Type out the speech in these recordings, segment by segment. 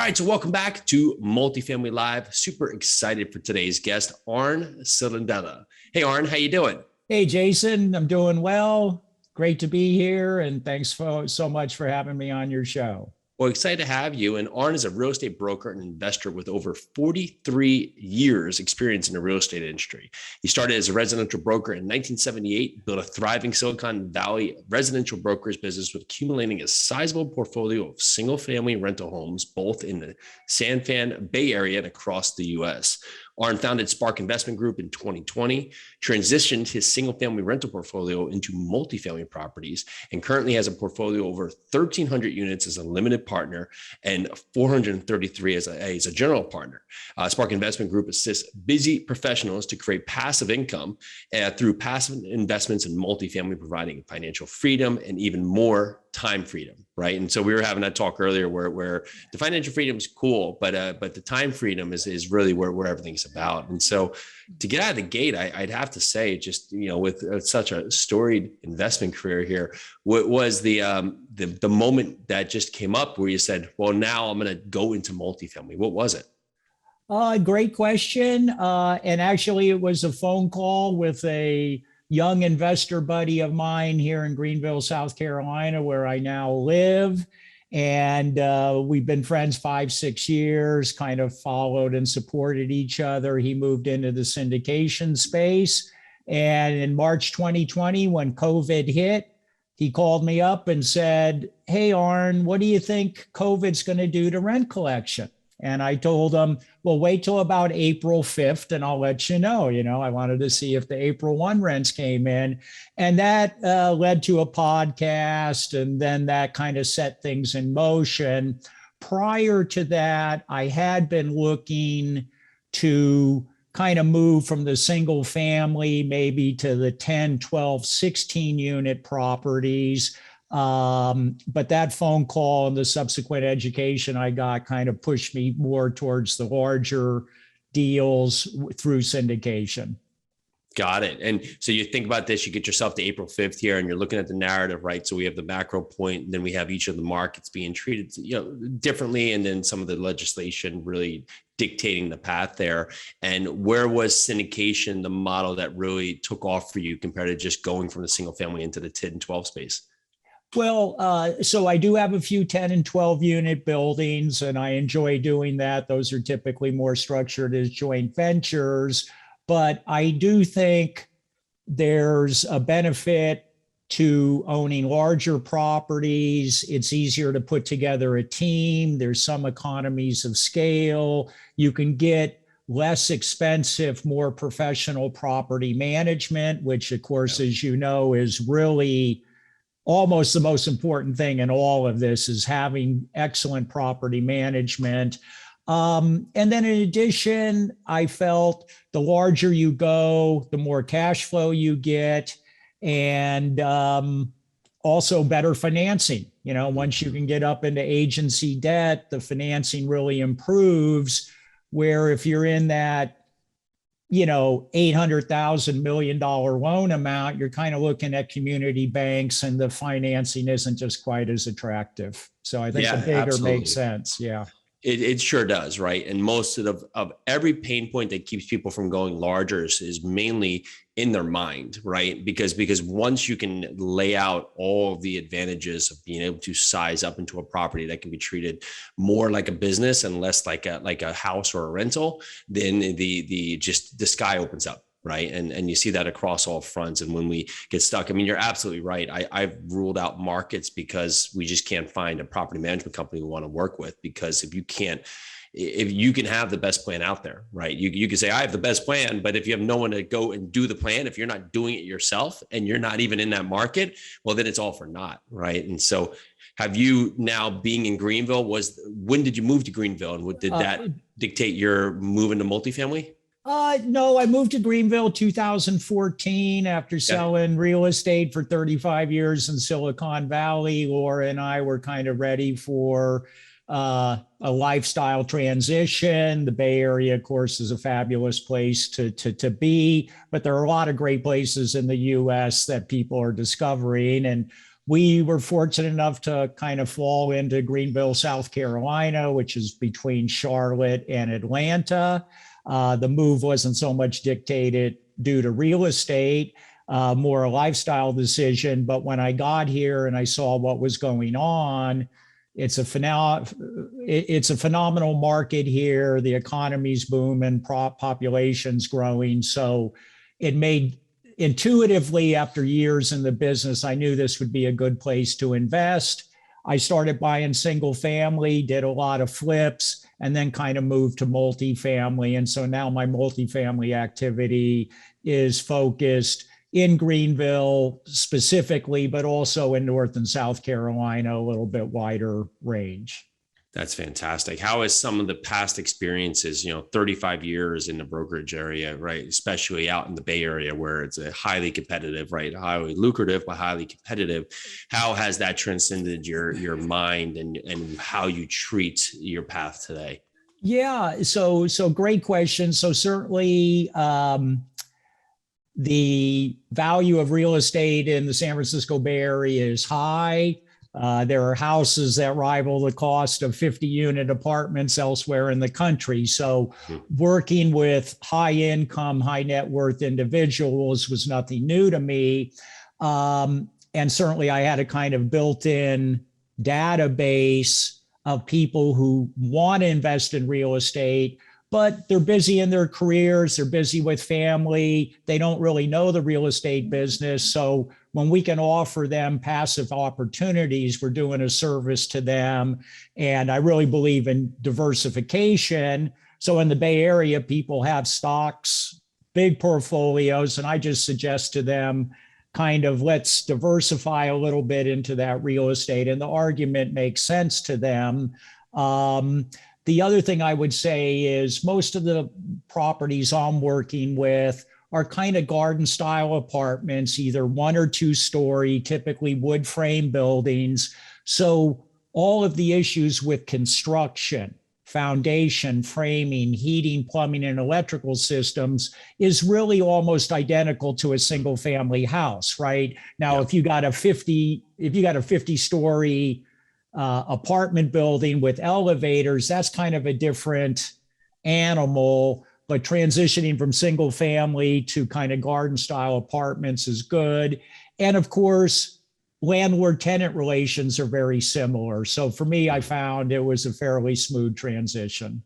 right, so welcome back to Multifamily Live. Super excited for today's guest, Arn Cenedella. Hey, Arn, how you doing? Hey, Jason, I'm doing well. Great to be here, and thanks so much for having me on your show. Well, excited to have you. And Arn is a real estate broker and investor with over 43 years experience in the real estate industry. He started as a residential broker in 1978, built a thriving Silicon Valley residential brokerage business with accumulating a sizable portfolio of single-family rental homes, both in the San Fran Bay Area and across the U.S. Arn founded Spark Investment Group in 2020, transitioned his single-family rental portfolio into multifamily properties, and currently has a portfolio of over 1,300 units as a limited partner and 433 as a general partner. Spark Investment Group assists busy professionals to create passive income through passive investments in multifamily, providing financial freedom and even more time freedom, right? And so we were having that talk earlier where the financial freedom is cool, but the time freedom is really where everything's about. And so to get out of the gate, I'd have to say, just, you know, with such a storied investment career here, what was the moment that just came up where you said, well, now I'm going to go into multifamily? What was it? Great question. And actually, it was a phone call with a young investor buddy of mine here in Greenville, South Carolina, where I now live. And we've been friends 5-6 years, kind of followed and supported each other. He moved into the syndication space. And in March 2020, when COVID hit, he called me up and said, "Hey, Arn, what do you think COVID's going to do to rent collection?" And I told him, well, wait till about April 5th and I'll let you know. You know, I wanted to see if the April 1 rents came in. And that led to a podcast. And then that kind of set things in motion. Prior to that, I had been looking to kind of move from the single family maybe to the 10, 12, 16 unit properties. But that phone call and the subsequent education I got kind of pushed me more towards the larger deals through syndication. Got it. And so you think about this, you get yourself to April 5th here and you're looking at the narrative, right? So we have the macro point, and then we have each of the markets being treated, you know, differently. And then some of the legislation really dictating the path there. And where was syndication the model that really took off for you compared to just going from the single family into the 10 and 12 space? Well, so I do have a few 10 and 12 unit buildings, and I enjoy doing that. Those are typically more structured as joint ventures. But I do think there's a benefit to owning larger properties. It's easier to put together a team. There's some economies of scale. You can get less expensive, more professional property management, which, of course, as you know, is really almost the most important thing in all of this, is having excellent property management. And then in addition, I felt the larger you go, the more cash flow you get, and also better financing. You know, once you can get up into agency debt, the financing really improves, where if you're in that, you know, $800,000 million loan amount, you're kind of looking at community banks and the financing isn't just quite as attractive. So I think the bigger absolutely makes sense. Yeah. It sure does, right? And most of every pain point that keeps people from going larger is mainly in their mind, right? Because once you can lay out all of the advantages of being able to size up into a property that can be treated more like a business and less like a house or a rental, then the sky opens up. Right. And you see that across all fronts. And when we get stuck, I mean, you're absolutely right. I've ruled out markets because we just can't find a property management company we want to work with, because if you can have the best plan out there, right? You can say, I have the best plan, but if you have no one to go and do the plan, if you're not doing it yourself and you're not even in that market, well, then it's all for naught. Right. And so have you now, being in Greenville, when did you move to Greenville, and what did that dictate your move into multifamily? No, I moved to Greenville 2014 after selling real estate for 35 years in Silicon Valley. Laura and I were kind of ready for a lifestyle transition. The Bay Area, of course, is a fabulous place to be, but there are a lot of great places in the US that people are discovering. And we were fortunate enough to kind of fall into Greenville, South Carolina, which is between Charlotte and Atlanta. The move wasn't so much dictated due to real estate, more a lifestyle decision. But when I got here and I saw what was going on, it's a phenomenal market here. The economy's booming, population's growing. So it made intuitively, after years in the business, I knew this would be a good place to invest. I started buying single family, did a lot of flips, and then kind of moved to multifamily. And so now my multifamily activity is focused in Greenville specifically, but also in North and South Carolina, a little bit wider range. That's fantastic. How is some of the past experiences, 35 years in the brokerage area, right? Especially out in the Bay Area where it's a highly competitive, right? Highly lucrative, but highly competitive. How has that transcended your mind and how you treat your path today? Yeah, so great question. So certainly the value of real estate in the San Francisco Bay Area is high. There are houses that rival the cost of 50-unit apartments elsewhere in the country. So working with high income, high net worth individuals was nothing new to me. And certainly I had a kind of built-in database of people who want to invest in real estate, but they're busy in their careers, they're busy with family, they don't really know the real estate business. So when we can offer them passive opportunities, we're doing a service to them. And I really believe in diversification. So in the Bay Area, people have stocks, big portfolios, and I just suggest to them, kind of, let's diversify a little bit into that real estate. And the argument makes sense to them. The other thing I would say is most of the properties I'm working with are kind of garden style apartments, either 1 or 2 story, typically wood frame buildings. So all of the issues with construction, foundation, framing, heating, plumbing, and electrical systems is really almost identical to a single family house, right? Now, if you got a 50-story apartment building with elevators, that's kind of a different animal. But transitioning from single family to kind of garden style apartments is good. And of course, landlord tenant relations are very similar. So for me, I found it was a fairly smooth transition.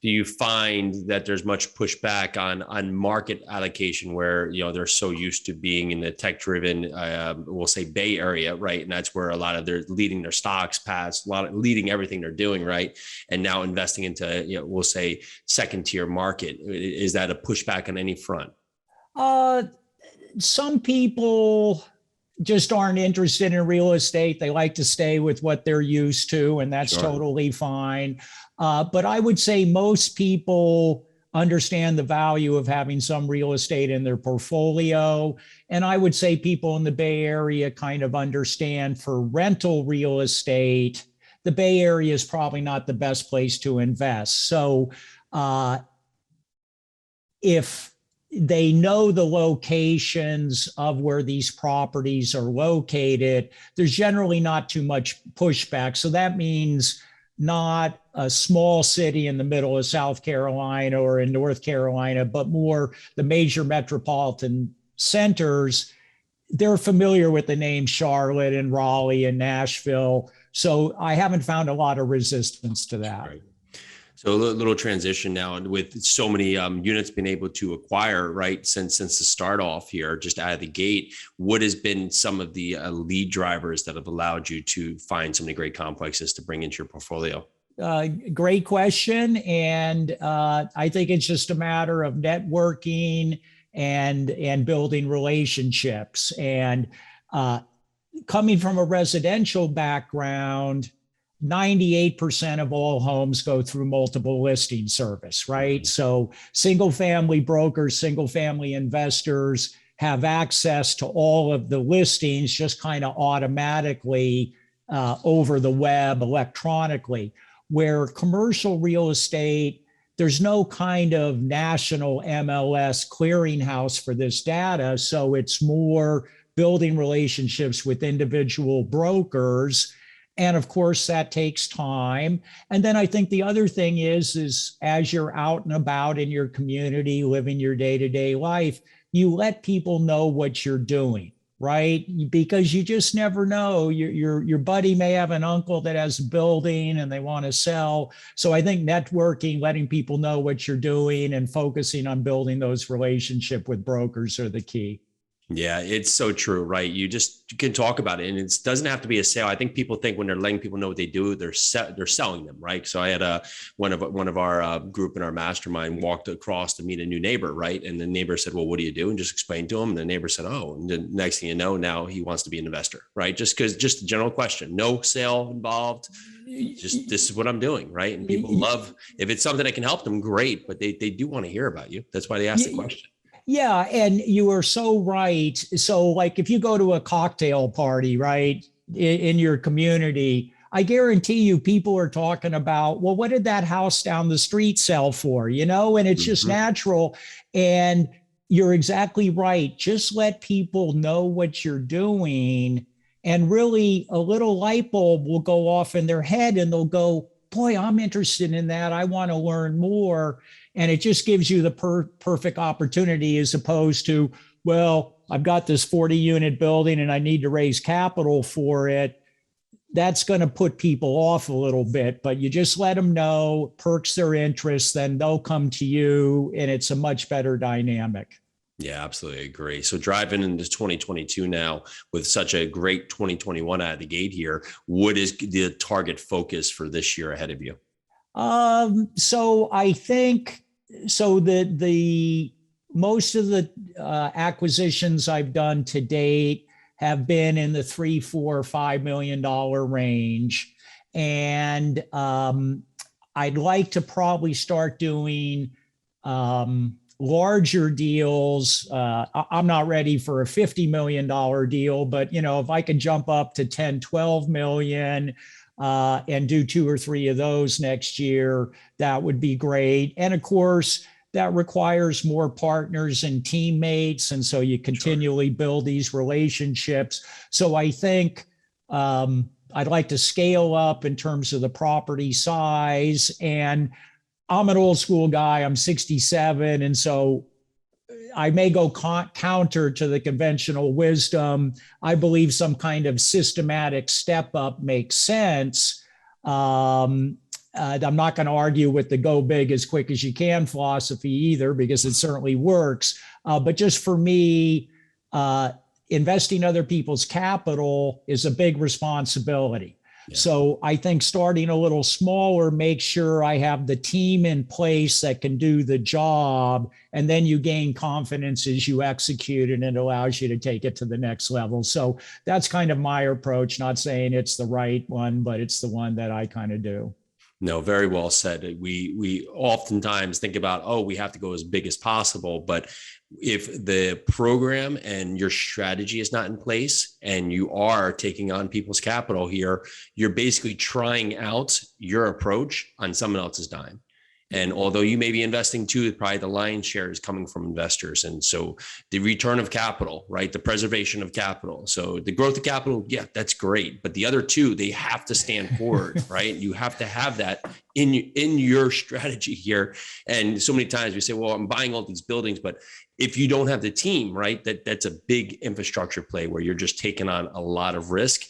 Do you find that there's much pushback on market allocation where, they're so used to being in the tech-driven, we'll say Bay Area, right? And that's where a lot of they're leading their stocks past, leading everything they're doing, right? And now investing into, we'll say second-tier market. Is that a pushback on any front? Some people just aren't interested in real estate. They like to stay with what they're used to, and that's totally fine. But I would say most people understand the value of having some real estate in their portfolio. And I would say people in the Bay Area kind of understand for rental real estate, the Bay Area is probably not the best place to invest. So if they know the locations of where these properties are located, there's generally not too much pushback. So that means not a small city in the middle of South Carolina or in North Carolina, but more the major metropolitan centers. They're familiar with the name Charlotte and Raleigh and Nashville. So I haven't found a lot of resistance to that. Right. So a little transition now, and with so many units being able to acquire, right, since the start off here, just out of the gate, what has been some of the lead drivers that have allowed you to find so many great complexes to bring into your portfolio? Great question. And I think it's just a matter of networking and building relationships. And coming from a residential background, 98% of all homes go through multiple listing service, right? So single family brokers, single family investors have access to all of the listings just kind of automatically over the web electronically. Where commercial real estate, there's no kind of national MLS clearinghouse for this data. So it's more building relationships with individual brokers. And of course, that takes time. And then I think the other thing is as you're out and about in your community, living your day-to-day life, you let people know what you're doing, right? Because you just never know. Your buddy may have an uncle that has a building and they want to sell. So I think networking, letting people know what you're doing and focusing on building those relationships with brokers are the key. Yeah, it's so true, right? You can talk about it, and it doesn't have to be a sale. I think people think when they're letting people know what they do, they're selling them, right? So I had one of our group in our mastermind walked across to meet a new neighbor, right? And the neighbor said, "Well, what do you do?" And just explained to him. And the neighbor said, "Oh," and the next thing you know, now he wants to be an investor, right? Just a general question, no sale involved. Just this is what I'm doing, right? And people love if it's something that can help them, great, but they do want to hear about you. That's why they ask the question. Yeah, and you are so right. So like if you go to a cocktail party, right, in your community, I guarantee you people are talking about, well, what did that house down the street sell for? And it's just natural. And you're exactly right. Just let people know what you're doing. And really a little light bulb will go off in their head and they'll go, boy, I'm interested in that. I want to learn more. And it just gives you the perfect opportunity as opposed to, well, I've got this 40-unit building and I need to raise capital for it. That's going to put people off a little bit, but you just let them know, perks their interest, then they'll come to you, and it's a much better dynamic. Yeah, absolutely agree. So driving into 2022 now with such a great 2021 out of the gate here, what is the target focus for this year ahead of you? So I think the most of the acquisitions I've done to date have been in the $3, $4, $5 million range, and I'd like to probably start doing larger deals. I'm not ready for a $50 million deal, but if I could jump up to 10, 12 million. And do 2 or 3 of those next year, that would be great. And of course, that requires more partners and teammates. And so you continually build these relationships. So I think I'd like to scale up in terms of the property size. And I'm an old school guy. I'm 67. And so I may go counter to the conventional wisdom. I believe some kind of systematic step up makes sense. I'm not going to argue with the go big as quick as you can philosophy either, because it certainly works. But just for me, investing other people's capital is a big responsibility. Yeah. So I think starting a little smaller makes sure I have the team in place that can do the job, and then you gain confidence as you execute, and it allows you to take it to the next level. So that's kind of my approach, not saying it's the right one, but it's the one that I kind of do. No, very well said. We oftentimes think about, oh, we have to go as big as possible, but if the program and your strategy is not in place and you are taking on people's capital here, you're basically trying out your approach on someone else's dime. And although you may be investing too, probably the lion's share is coming from investors. And so the return of capital, right? The preservation of capital. So the growth of capital, yeah, that's great. But the other two, they have to stand forward, right? You have to have that in your strategy here. And so many times we say, well, I'm buying all these buildings, but if you don't have the team, right, that's a big infrastructure play where you're just taking on a lot of risk.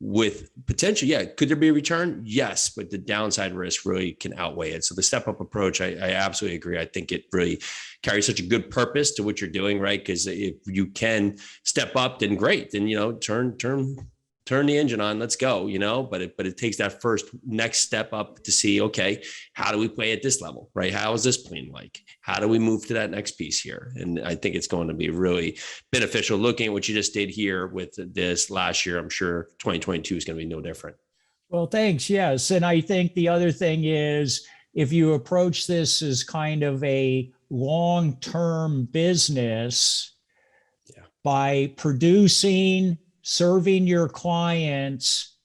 With potential, yeah, could there be a return? Yes, but the downside risk really can outweigh it. So the step up approach, I absolutely agree. I think it really carries such a good purpose to what you're doing, right? Because if you can step up, then great. Then turn the engine on, let's go. But it takes that first next step up to see, okay, how do we play at this level, right? How is this playing like? How do we move to that next piece here? And I think it's going to be really beneficial. Looking at what you just did here with this last year, I'm sure 2022 is going to be no different. Well, thanks. Yes. And I think the other thing is, if you approach this as kind of a long-term business, by producing, serving your clients,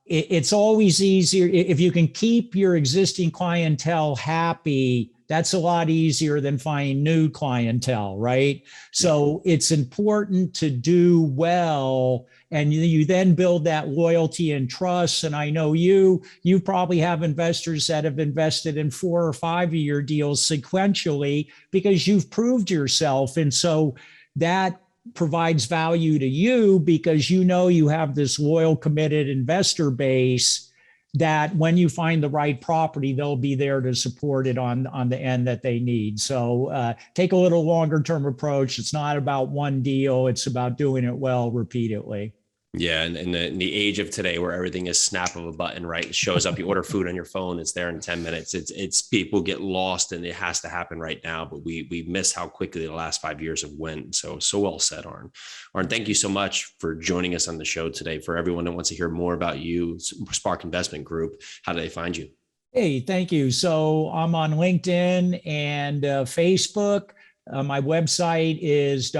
it's always easier if you can keep your existing clientele happy. that's a lot easier than finding new clientele, right? So it's important to do well, and you then build that loyalty and trust. And I know you probably have investors that have invested in 4 or 5 of your deals sequentially because you've proved yourself. And so that provides value to you because you know you have this loyal, committed investor base that when you find the right property, they'll be there to support it on the end that they need. So take a little longer term approach. It's not about one deal. It's about doing it well repeatedly. Yeah. And in the age of today where everything is snap of a button, right? It shows up, you order food on your phone, it's there in 10 minutes. It's people get lost and it has to happen right now, but we miss how quickly the last 5 years have went. So well said, Arn. Arn, thank you so much for joining us on the show today. For everyone that wants to hear more about you, Spark Investment Group, how do they find you? Hey, thank you. So I'm on LinkedIn and Facebook. My website is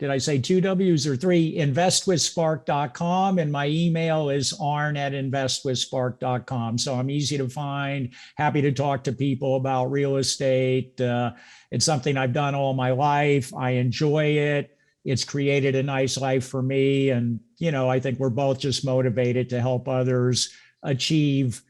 did I say 2 W's or 3? Investwithspark.com. And my email is arn@investwithspark.com. So I'm easy to find, happy to talk to people about real estate. It's something I've done all my life. I enjoy it. It's created a nice life for me. And, I think we're both just motivated to help others achieve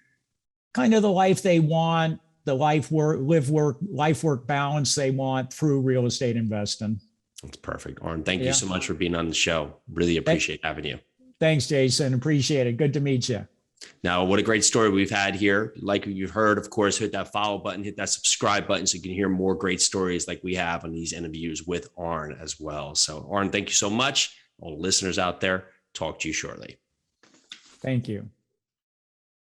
kind of the life they want, the life work balance they want through real estate investing. That's perfect. Arn, thank you so much for being on the show. Really appreciate having you. Thanks, Jason. Appreciate it. Good to meet you. Now, what a great story we've had here. Like you've heard, of course, hit that follow button, hit that subscribe button so you can hear more great stories like we have on these interviews with Arn as well. So Arn, thank you so much. All the listeners out there, talk to you shortly. Thank you.